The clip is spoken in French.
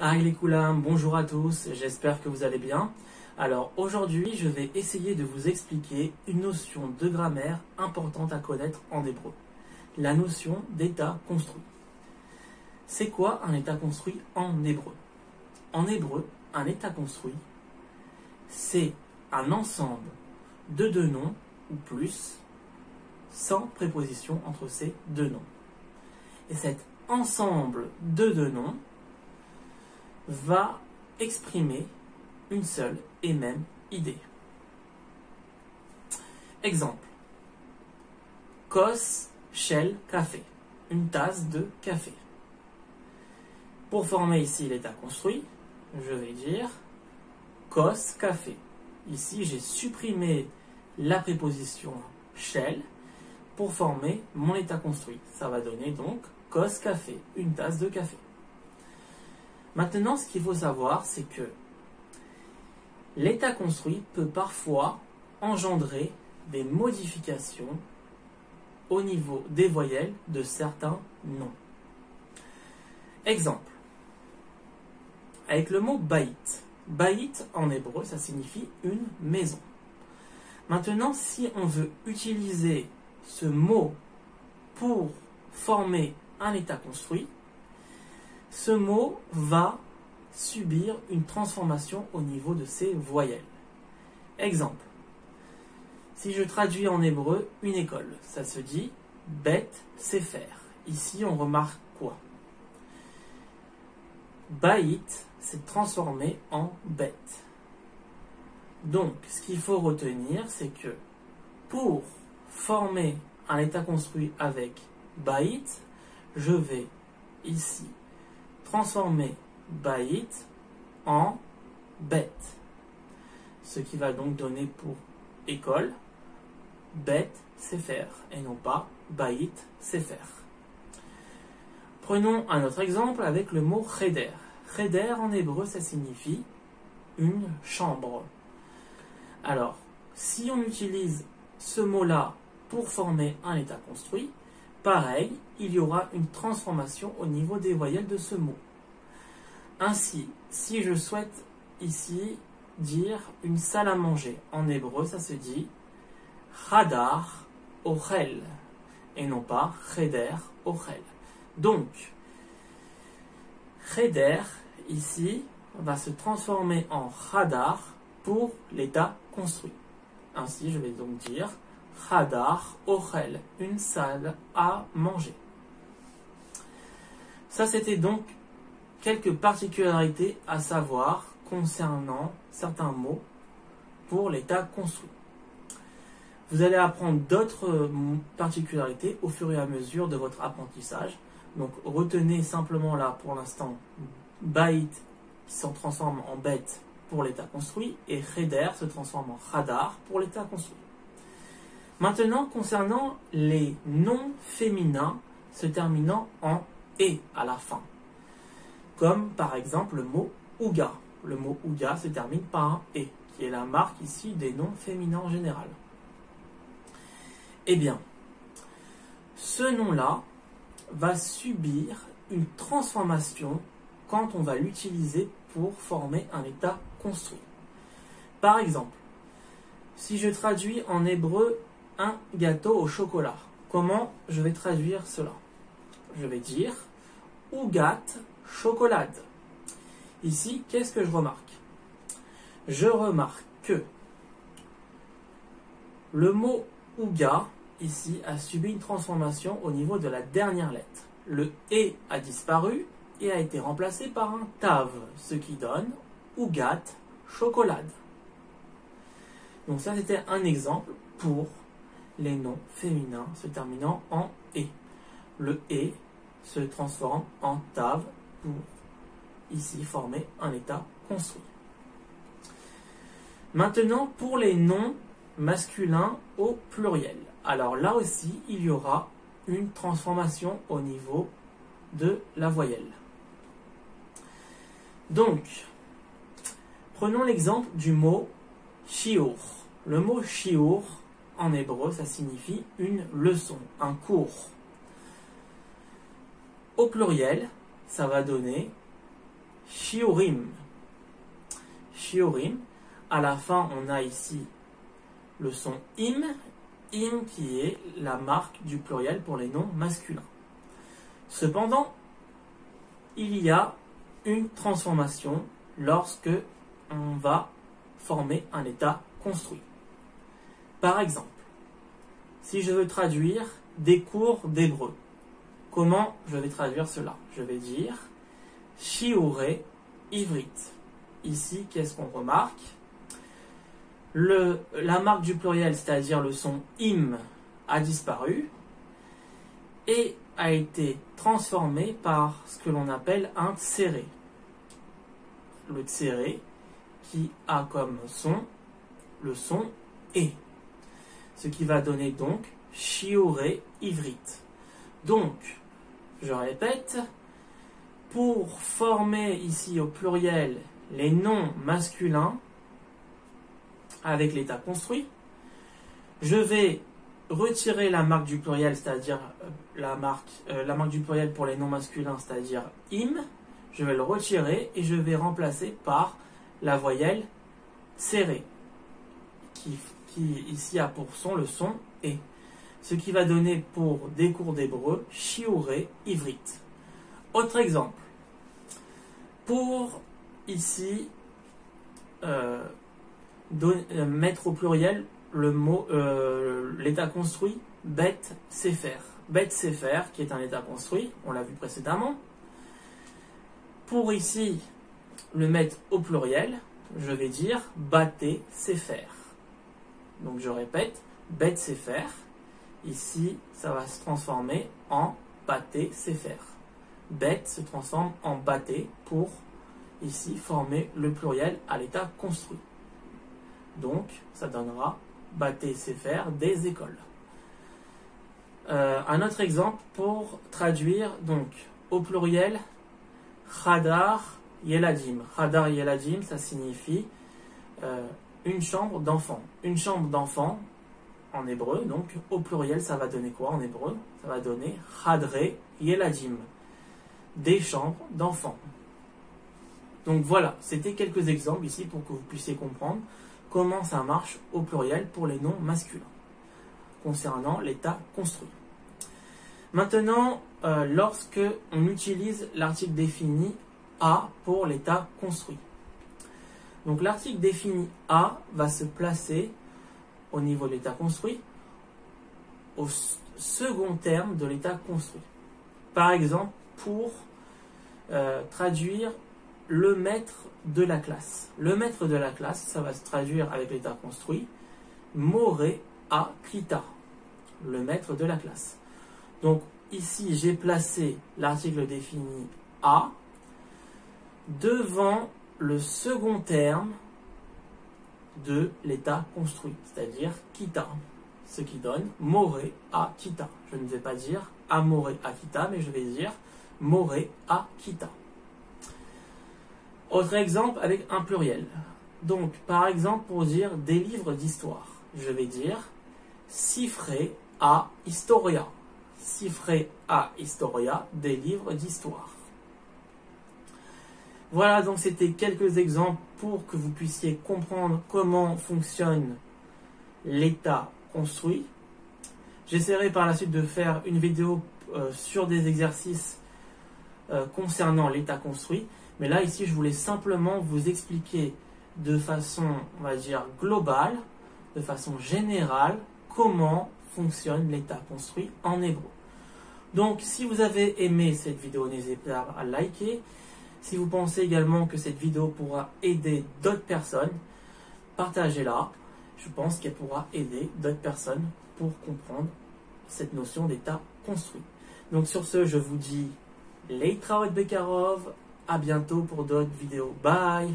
Aïe les Koulam, bonjour à tous, j'espère que vous allez bien. Alors aujourd'hui, je vais essayer de vous expliquer une notion de grammaire importante à connaître en hébreu. La notion d'état construit. C'est quoi un état construit en hébreu? En hébreu, un état construit, c'est un ensemble de deux noms ou plus, sans préposition entre ces deux noms. Et cet ensemble de deux noms va exprimer une seule et même idée. Exemple. Kos shel café. Une tasse de café. Pour former ici l'état construit, je vais dire kos café. Ici, j'ai supprimé la préposition shel pour former mon état construit. Ça va donner donc kos café, une tasse de café. Maintenant, ce qu'il faut savoir, c'est que l'état construit peut parfois engendrer des modifications au niveau des voyelles de certains noms. Exemple. Avec le mot baït. Baït, en hébreu, ça signifie une maison. Maintenant, si on veut utiliser ce mot pour former un état construit, ce mot va subir une transformation au niveau de ses voyelles. Exemple. Si je traduis en hébreu une école, ça se dit Bet Sefer. Ici, on remarque quoi? Baït s'est transformé en Bet. Donc, ce qu'il faut retenir, c'est que pour former un état construit avec Baït, je vais ici transformer Baït en bête. Ce qui va donc donner pour école bête Sefer et non pas Baït Sefer. Prenons un autre exemple avec le mot cheder. Cheder en hébreu ça signifie une chambre. Alors, si on utilise ce mot-là pour former un état construit, pareil, il y aura une transformation au niveau des voyelles de ce mot. Ainsi, si je souhaite ici dire une salle à manger, en hébreu ça se dit Hadar Ochel et non pas Cheder Ochel. Donc, Cheder ici va se transformer en Hadar pour l'état construit. Ainsi, je vais donc dire Hadar Ochel, une salle à manger. Ça, c'était donc quelques particularités à savoir concernant certains mots pour l'état construit. Vous allez apprendre d'autres particularités au fur et à mesure de votre apprentissage. Donc retenez simplement là pour l'instant Baït qui se transforme en bête pour l'état construit et Cheder se transforme en Hadar pour l'état construit. Maintenant, concernant les noms féminins se terminant en « et » à la fin, comme par exemple le mot « ouga ». Le mot « ouga » se termine par un « et », qui est la marque ici des noms féminins en général. Eh bien, ce nom-là va subir une transformation quand on va l'utiliser pour former un état construit. Par exemple, si je traduis en hébreu un gâteau au chocolat, comment je vais traduire cela? Je vais dire ougat chocolade. Ici, qu'est-ce que je remarque? Je remarque que le mot ouga, ici, a subi une transformation au niveau de la dernière lettre. Le « et » a disparu et a été remplacé par un « tav », ce qui donne ougat chocolade. Donc ça, c'était un exemple pour les noms féminins se terminant en « et ». Le « et » se transforme en « tav » pour ici former un état construit. Maintenant, pour les noms masculins au pluriel. Alors là aussi, il y aura une transformation au niveau de la voyelle. Donc, prenons l'exemple du mot shiur. Le mot shiur, en hébreu, ça signifie une leçon, un cours. Au pluriel, ça va donner shiurim. Shiurim. À la fin, on a ici le son im. Im qui est la marque du pluriel pour les noms masculins. Cependant, il y a une transformation lorsque on va former un état construit. Par exemple, si je veux traduire des cours d'hébreu, comment je vais traduire cela? Je vais dire shiurei ivrit. Ici, qu'est-ce qu'on remarque? La marque du pluriel, c'est-à-dire le son im, a disparu et a été transformé par ce que l'on appelle un tséré. Le tséré qui a comme son le son e. Ce qui va donner donc shiurei ivrit. Donc, je répète, pour former ici au pluriel les noms masculins avec l'état construit, je vais retirer la marque du pluriel, c'est-à-dire la marque du pluriel pour les noms masculins, c'est-à-dire im. Je vais le retirer et je vais remplacer par la voyelle serrée, qui ici a pour son le son e. Ce qui va donner pour des cours d'hébreu shiurei ivrit. Autre exemple. Pour ici mettre au pluriel le mot l'état construit bet sefer. Bet sefer qui est un état construit, on l'a vu précédemment. Pour ici le mettre au pluriel, je vais dire baté sefer. Donc je répète, bet sefer. Ici, ça va se transformer en baté sefer. Bet se transforme en baté pour ici former le pluriel à l'état construit. Donc, ça donnera baté sefer des écoles. Un autre exemple pour traduire donc au pluriel chadar yeladim. Chadar yeladim, ça signifie une chambre d'enfant. Une chambre d'enfant en hébreu, donc au pluriel, ça va donner quoi en hébreu? Ça va donner chadre yeladim, des chambres d'enfants. Donc voilà, c'était quelques exemples ici pour que vous puissiez comprendre comment ça marche au pluriel pour les noms masculins concernant l'état construit. Maintenant, lorsque on utilise l'article défini A pour l'état construit. Donc l'article défini A va se placer au niveau de l'état construit au second terme de l'état construit. Par exemple, pour traduire le maître de la classe. Le maître de la classe, ça va se traduire avec l'état construit moré a kita. Le maître de la classe. Donc ici, j'ai placé l'article défini A devant le second terme de l'état construit, c'est-à-dire kita, ce qui donne moré a kita. Je ne vais pas dire amoré a kita, mais je vais dire moré a kita. Autre exemple avec un pluriel. Donc, par exemple, pour dire des livres d'histoire, je vais dire cifré a historia. Cifré a historia, des livres d'histoire. Voilà, donc c'était quelques exemples pour que vous puissiez comprendre comment fonctionne l'état construit. J'essaierai par la suite de faire une vidéo sur des exercices concernant l'état construit. Mais là, ici, je voulais simplement vous expliquer de façon, on va dire, globale, de façon générale, comment fonctionne l'état construit en hébreu. Donc, si vous avez aimé cette vidéo, n'hésitez pas à liker. Si vous pensez également que cette vidéo pourra aider d'autres personnes, partagez-la. Je pense qu'elle pourra aider d'autres personnes pour comprendre cette notion d'état construit. Donc, sur ce, je vous dis Leitraot Bekarov. À bientôt pour d'autres vidéos. Bye!